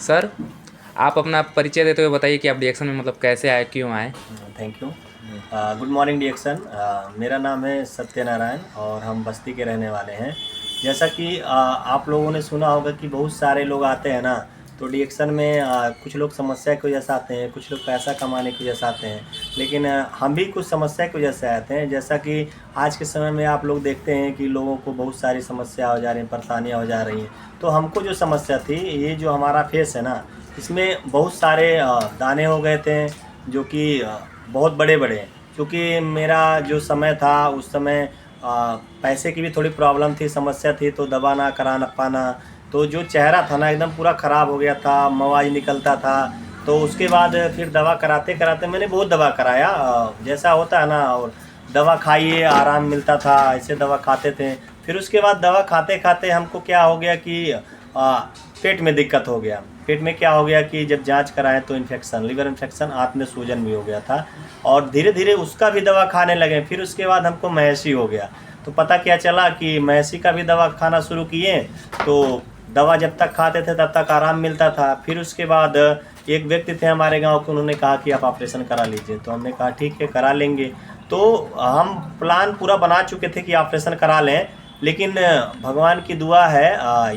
Sir, आप अपना परिचय देते हुए बताइए कि आप डीएक्शन में मतलब कैसे आए, क्यों आए? Thank you. गुड मॉर्निंग डिएक्शन। मेरा नाम है सत्यनारायण और हम बस्ती के रहने वाले हैं। जैसा कि आप लोगों ने सुना होगा कि बहुत सारे लोग आते हैं ना, तो डिएक्शन में कुछ लोग समस्या की वजह से आते हैं, कुछ लोग पैसा कमाने की वजह से आते हैं, लेकिन हम भी कुछ समस्या की वजह से आते हैं। जैसा कि आज के समय में आप लोग देखते हैं कि लोगों को बहुत सारी समस्या हो जा रही हैं, परेशानियाँ हो जा रही हैं। तो हमको जो समस्या थी, ये जो हमारा फेस है ना, इसमें बहुत सारे दाने हो गए थे जो कि बहुत बड़े-बड़े हैं। क्योंकि मेरा जो समय था उस समय पैसे की भी थोड़ी प्रॉब्लम थी, समस्या थी, तो दवा ना करा ना पाना, तो जो चेहरा था ना एकदम पूरा ख़राब हो गया था, मवाज निकलता था। तो उसके बाद फिर दवा कराते-कराते मैंने बहुत दवा कराया, जैसा होता है ना, और दवा खाइए आराम मिलता था, ऐसे दवा खाते थे। फिर उसके बाद दवा खाते-खाते हमको क्या हो गया कि पेट में दिक्कत हो गया। पेट में क्या हो गया कि जब जांच कराएं तो इन्फेक्शन, लिवर इन्फेक्शन, आंत में सूजन भी हो गया था और धीरे धीरे उसका भी दवा खाने लगे। फिर उसके बाद हमको महसी हो गया, तो पता क्या चला कि महसी का भी दवा खाना शुरू किए। तो दवा जब तक खाते थे तब तक आराम मिलता था। फिर उसके बाद एक व्यक्ति थे हमारे गांव के, उन्होंने कहा कि आप ऑपरेशन करा लीजिए। तो हमने कहा ठीक है करा लेंगे। तो हम प्लान पूरा बना चुके थे कि ऑपरेशन करा लें, लेकिन भगवान की दुआ है,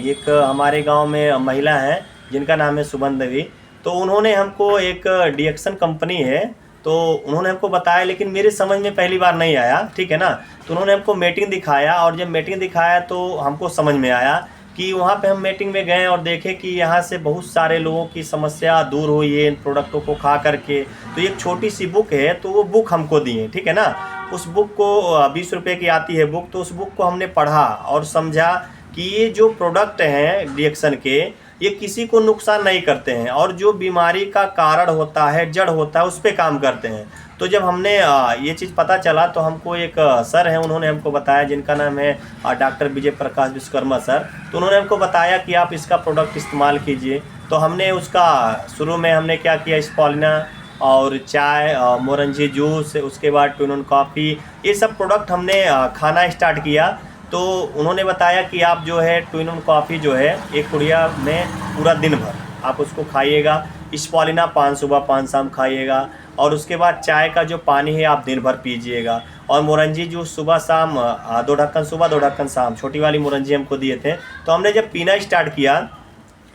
एक हमारे गांव में महिला हैं जिनका नाम है सुमन देवी। तो उन्होंने हमको, एक डीएक्शन कंपनी है, तो उन्होंने हमको बताया, लेकिन मेरे समझ में पहली बार नहीं आया, ठीक है ना। तो उन्होंने हमको मीटिंग दिखाया और जब मीटिंग दिखाया तो हमको समझ में आया कि वहाँ पे हम मीटिंग में गए और देखे कि यहाँ से बहुत सारे लोगों की समस्या दूर हुई है इन प्रोडक्टों को खा करके। तो एक छोटी सी बुक है, तो वो बुक हमको दिए, ठीक है ना। उस बुक को 20 रुपये की आती है बुक। तो उस बुक को हमने पढ़ा और समझा कि ये जो प्रोडक्ट हैं रिएक्शन के, ये किसी को नुकसान नहीं करते हैं और जो बीमारी का कारण होता है, जड़ होता है, उस पर काम करते हैं। तो जब हमने ये चीज़ पता चला तो हमको एक सर हैं, उन्होंने हमको बताया, जिनका नाम है डॉक्टर विजय प्रकाश विश्वकर्मा सर। तो उन्होंने हमको बताया कि आप इसका प्रोडक्ट इस्तेमाल कीजिए। तो हमने उसका शुरू में हमने क्या किया, स्पॉलिना और चाय, मोरंजी जूस, उसके बाद टू इन वन कॉफ़ी, ये सब प्रोडक्ट हमने खाना स्टार्ट किया। तो उन्होंने बताया कि आप जो है टू इन वन कॉफ़ी जो है एक पुड़िया में पूरा दिन भर आप उसको खाइएगा। स्पॉलिना 5 सुबह 5 शाम खाइएगा और उसके बाद चाय का जो पानी है आप दिन भर पीजिएगा। और मोरंजी जूस सुबह शाम 2 ढक्कन सुबह 2 ढक्कन शाम, छोटी वाली मोरंजी हमको दिए थे। तो हमने जब पीना स्टार्ट किया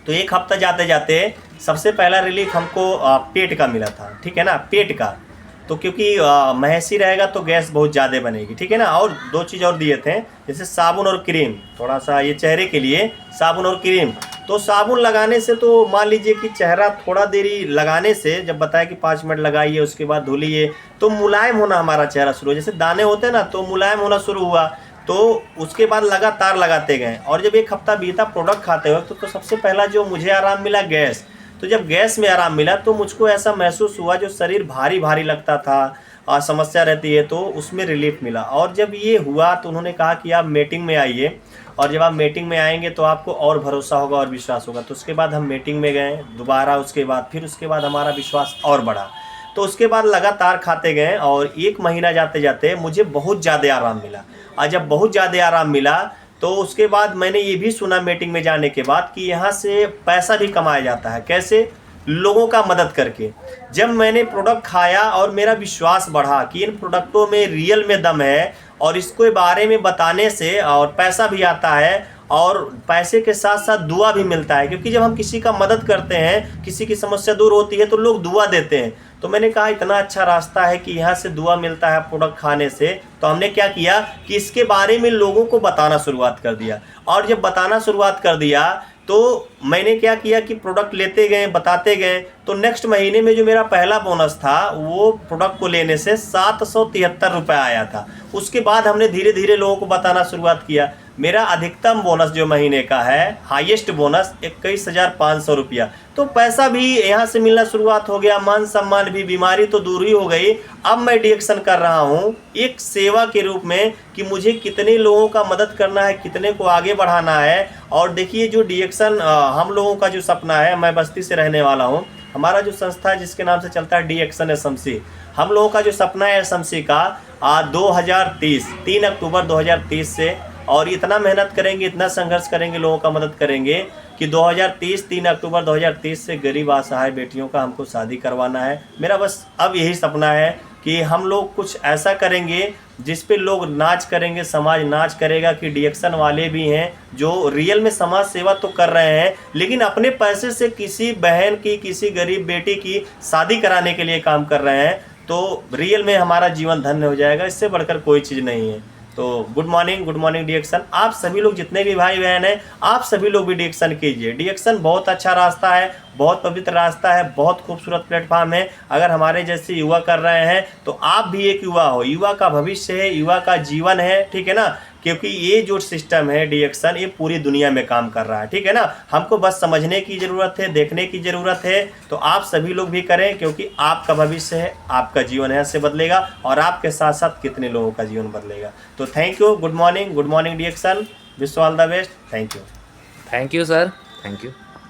तो एक हफ्ता जाते जाते सबसे पहला रिलीफ हमको पेट का मिला था, ठीक है ना, पेट का। तो क्योंकि महसी रहेगा तो गैस बहुत ज़्यादा बनेगी, ठीक है ना। और 2 चीज़ और दिए थे, जैसे साबुन और क्रीम, थोड़ा सा ये चेहरे के लिए साबुन और क्रीम। तो साबुन लगाने से तो मान लीजिए कि चेहरा थोड़ा देरी लगाने से, जब बताया कि 5 मिनट लगाइए उसके बाद धुलिए, तो मुलायम होना हमारा चेहरा शुरू हो, जैसे दाने होते हैं ना, तो मुलायम होना शुरू हुआ। तो उसके बाद लगातार लगाते गए और जब एक हफ्ता बीता प्रोडक्ट खाते वक्त तो सबसे पहला जो मुझे आराम मिला, गैस। तो जब गैस में आराम मिला तो मुझको ऐसा महसूस हुआ, जो शरीर भारी भारी लगता था और समस्या रहती है, तो उसमें रिलीफ मिला। और जब ये हुआ तो उन्होंने कहा कि आप मीटिंग में आइए, और जब आप मीटिंग में आएंगे तो आपको और भरोसा होगा और विश्वास होगा। तो उसके बाद हम मीटिंग में गए दोबारा, उसके बाद फिर उसके बाद हमारा विश्वास और बढ़ा। तो उसके बाद लगातार खाते गए और 1 महीना जाते जाते मुझे बहुत ज़्यादा आराम मिला। और जब बहुत ज़्यादा आराम मिला तो उसके बाद मैंने ये भी सुना मीटिंग में जाने के बाद कि यहाँ से पैसा भी कमाया जाता है। कैसे? लोगों का मदद करके। जब मैंने प्रोडक्ट खाया और मेरा विश्वास बढ़ा कि इन प्रोडक्टों में रियल में दम है और इसके बारे में बताने से और पैसा भी आता है और पैसे के साथ साथ दुआ भी मिलता है। क्योंकि जब हम किसी का मदद करते हैं, किसी की समस्या दूर होती है, तो लोग दुआ देते हैं। तो मैंने कहा इतना अच्छा रास्ता है कि यहाँ से दुआ मिलता है प्रोडक्ट खाने से। तो हमने क्या किया कि इसके बारे में लोगों को बताना शुरुआत कर दिया। और जब बताना शुरुआत कर दिया तो मैंने क्या किया कि प्रोडक्ट लेते गए, बताते गए। तो नेक्स्ट महीने में जो मेरा पहला बोनस था, वो प्रोडक्ट को लेने से 773 रुपये आया था। उसके बाद हमने धीरे धीरे लोगों को बताना शुरुआत किया। मेरा अधिकतम बोनस जो महीने का है, हाईएस्ट बोनस 21,500 रुपया। तो पैसा भी यहाँ से मिलना शुरुआत हो गया, मान सम्मान भी, बीमारी तो दूर ही हो गई। अब मैं डिएक्शन कर रहा हूँ एक सेवा के रूप में कि मुझे कितने लोगों का मदद करना है, कितने को आगे बढ़ाना है। और देखिए जो डिएक्शन हम लोगों का जो सपना है, मैं बस्ती से रहने वाला हूँ, हमारा जो संस्था है जिसके नाम से चलता है डिएक्शन एसएमसी, हम लोगों का जो सपना है एसएमसी का 2030 3 अक्टूबर 2030 से, और इतना मेहनत करेंगे, इतना संघर्ष करेंगे, लोगों का मदद करेंगे कि 2023 3 अक्टूबर 2023 से गरीब असहाय बेटियों का हमको शादी करवाना है। मेरा बस अब यही सपना है कि हम लोग कुछ ऐसा करेंगे जिस पे लोग नाच करेंगे, समाज नाच करेगा कि डिएक्शन वाले भी हैं जो रियल में समाज सेवा तो कर रहे हैं, लेकिन अपने पैसे से किसी बहन की, किसी गरीब बेटी की शादी कराने के लिए काम कर रहे हैं। तो रियल में हमारा जीवन धन्य हो जाएगा, इससे बढ़कर कोई चीज़ नहीं है। तो गुड मॉर्निंग डिएक्शन। आप सभी लोग जितने भी भाई बहन हैं, आप सभी लोग भी डिएक्शन कीजिए। डिएक्शन बहुत अच्छा रास्ता है, बहुत पवित्र रास्ता है, बहुत खूबसूरत प्लेटफॉर्म है। अगर हमारे जैसे युवा कर रहे हैं तो आप भी एक युवा हो, युवा का भविष्य है, युवा का जीवन है, ठीक है ना। क्योंकि ये जो सिस्टम है डिएक्शन, ये पूरी दुनिया में काम कर रहा है, ठीक है ना। हमको बस समझने की ज़रूरत है, देखने की ज़रूरत है। तो आप सभी लोग भी करें, क्योंकि आपका भविष्य है, आपका जीवन है, ऐसे बदलेगा और आपके साथ साथ कितने लोगों का जीवन बदलेगा। तो थैंक यू, गुड मॉर्निंग डिएक्शन, wish all the best, thank you. Thank you sir, thank you.